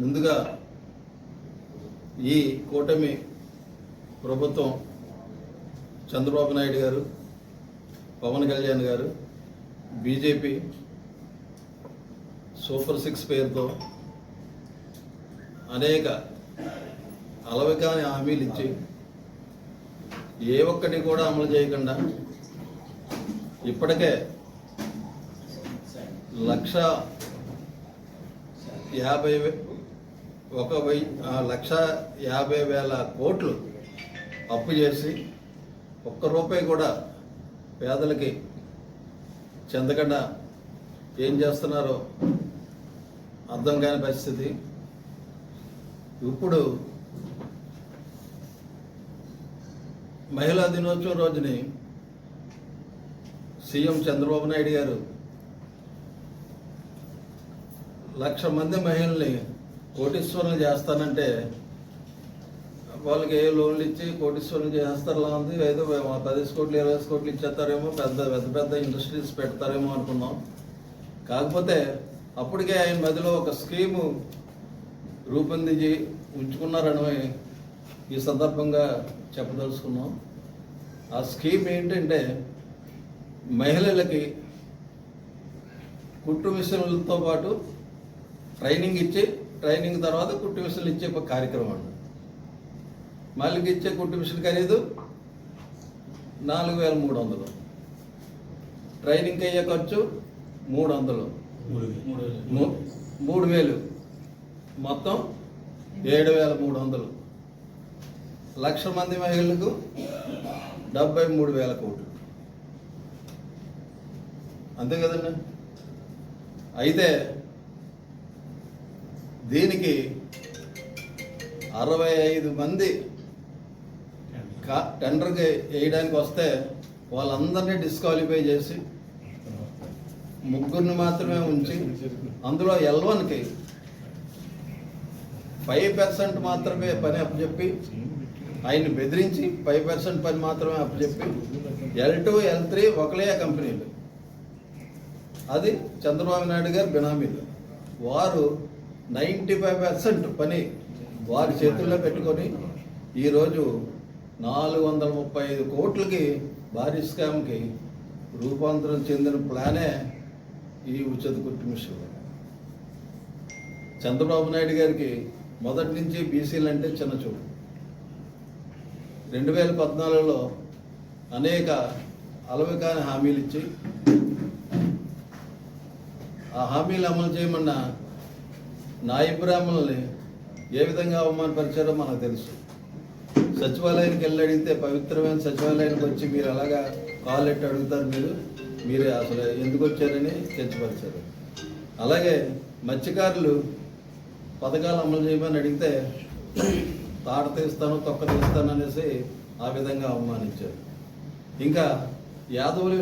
ముందుగా ఈ కూటమి ప్రభుత్వం చంద్రబాబు నాయుడు గారు, పవన్ కళ్యాణ్ గారు, బీజేపీ సూపర్ 6 పేరుతో అనేక అలవికాని హామీలు ఇచ్చి ఏ ఒక్కటి కూడా అమలు చేయకుండా ఇప్పటికే 1,50,000 కోట్లు అప్పు చేసి ఒక్క రూపాయి కూడా పేదలకి చెందకుండా ఏం చేస్తున్నారో అర్థం కాని పరిస్థితి. ఇప్పుడు మహిళా దినోత్సవం రోజుని సీఎం చంద్రబాబు నాయుడు గారు 1,00,000 మంది మహిళల్ని కోటీశ్వరులు చేస్తానంటే వాళ్ళకి ఏ లోన్లు ఇచ్చి కోటీశ్వరులు చేస్తారులా ఉంది. ఏదో 10 కోట్లు 20 కోట్లు ఇచ్చేస్తారేమో, పెద్ద పెద్ద ఇండస్ట్రీస్ పెడతారేమో అనుకున్నాం. కాకపోతే అప్పటికే ఆయన మధ్యలో ఒక స్కీము రూపొందించి ఉంచుకున్నారని ఈ సందర్భంగా చెప్పదలుచుకున్నాం. ఆ స్కీమ్ ఏంటంటే మహిళలకి కుట్టు మిషన్లతో పాటు ట్రైనింగ్ ఇచ్చి, ట్రైనింగ్ తర్వాత కుట్టు మిషన్లు ఇచ్చే ఒక కార్యక్రమం అండి. మళ్ళీకి ఇచ్చే కుట్టు మిషన్ ఖరీదు 4,300, ట్రైనింగ్కి అయ్యే ఖర్చు 300, 3,000, మొత్తం 7,300. 1,00,000 మంది మహిళలకు 73,000 కోట్లు. అంతే కదండి. అయితే దీనికి 65 మంది టెండర్కి వేయడానికి వస్తే వాళ్ళందరినీ డిస్క్వాలిఫై చేసి 3 మాత్రమే ఉంచి, అందులో L1కి 5% మాత్రమే పని అప్పచెప్పి, ఆయన్ని బెదిరించి 5% పని మాత్రమే అప్పచెప్పి, L2, L3 ఒకలే కంపెనీలు. అది చంద్రబాబు నాయుడు గారు బినామీలు. వారు 95% పని వారి చేతుల్లో పెట్టుకొని ఈరోజు 435 కోట్లకి భారీ స్కామ్కి రూపాంతరం చెందిన ప్లానే ఈ ఉచిత కుట్టు మిషన్. చంద్రబాబు నాయుడు గారికి మొదటి నుంచి బీసీలు అంటే చిన్న చూపు. 2014లో అనేక అలవికాని హామీలు ఇచ్చి ఆ హామీలు అమలు చేయమన్న నాయి బ్రాహ్మణుల్ని ఏ విధంగా అవమానపరిచారో మనకు తెలుసు. సచివాలయానికి వెళ్ళి అడిగితే, పవిత్రమైన సచివాలయానికి వచ్చి మీరు అలాగా కాల్ ఎట్టి అడుగుతారు, మీరు అసలు ఎందుకు వచ్చారని తెచ్చిపరిచారు. అలాగే మత్స్యకారులు పథకాలు అమలు చేయమని అడిగితే తాట తీస్తాను, తొక్క తీస్తాను అనేసి ఆ విధంగా అవమానించారు. ఇంకా యాదవుల